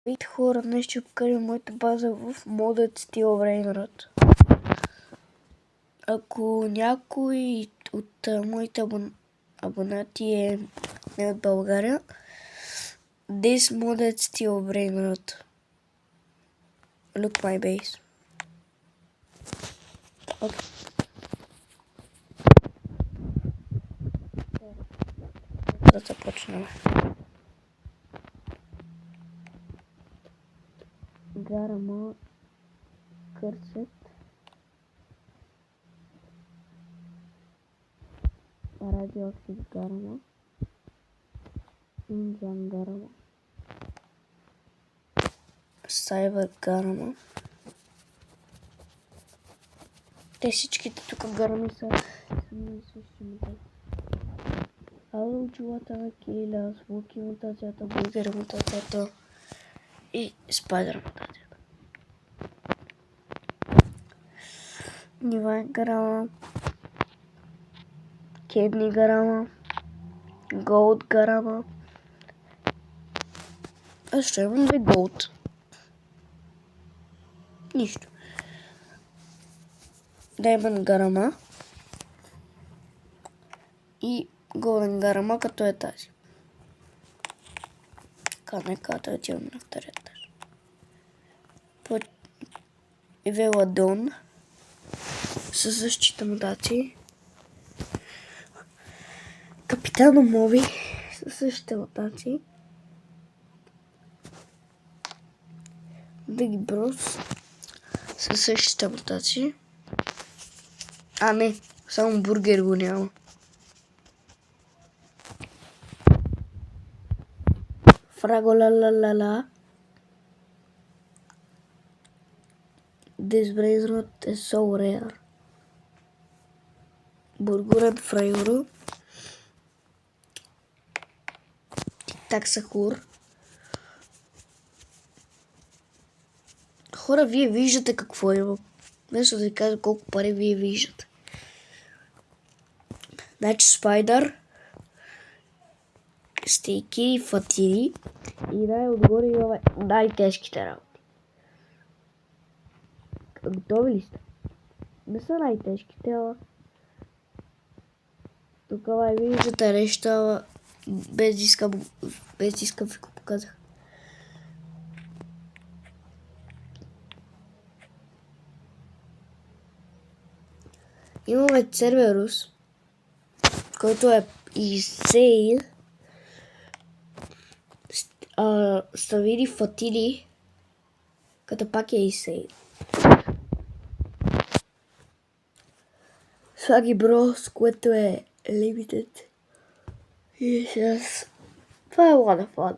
Вид хора, днес ще покажа моята база в модът Steel Brainrot. Ако някой от моите абонати не от България, this modded Steel Brainrot. Look my base. Okay. Да започнем. Гарама, кърсет, радиоактив гарама, инджан гарама, сайбър гарама. Те всичките тук гарами са и същи мутации. Ало училата на Кирила, Смоки мутацията, Бургер мутацията и Спайдър мутацията. Нива гарама, Кедни гарама, Голд гарама. Аз ще имам две голд. Нищо. Даймънд гарама и голден гарама, като е тази. Нека да отиваме на втория етаж. Веладон със същите мутации. Капитано Моби със същите мутации. Биг Брос със същите мутации. А не, само Бургер го няма. Фраголалалала. This Brainrot is so rare. Бургурен Фрайоро. Тик-так Сахур. Хора, вие виждате какво има. Вместо да ви кажа колко пари вие виждате. Значи Спайдър, Стейки, Фатири и най-отгоре имаме най-тежките работи. Готови ли сте? Не са най-тежките, ама тук виждате неща, без диска ви го показах. Имаме Церберус, който е Изсейн, Ставири Фатили, като пак е Изсейн. Слаги Брос, което е Limited. И сейчас... Това е lot of fun.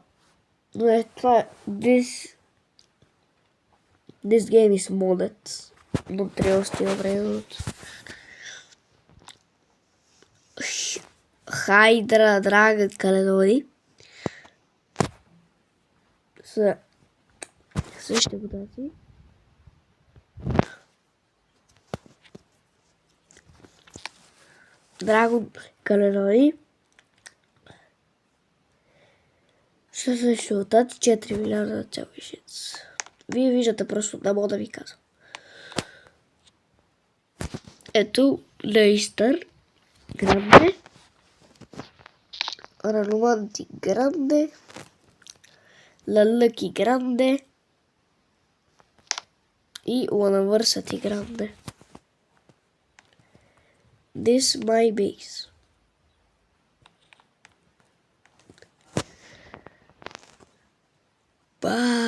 Но е това... This game is modded. Montreal Steel Brainrot. Хайдра, Драга, Каледори. Са същите мутации. Драгон Каледори. Ще също мутации 4 милиарда цяло и 6. Вие виждате просто, да мога да ви казвам. Ето Лейстър Гранде, Рануманти Гранде, Лалъки Гранде и Ланавърсати Гранде. This my base. Bye.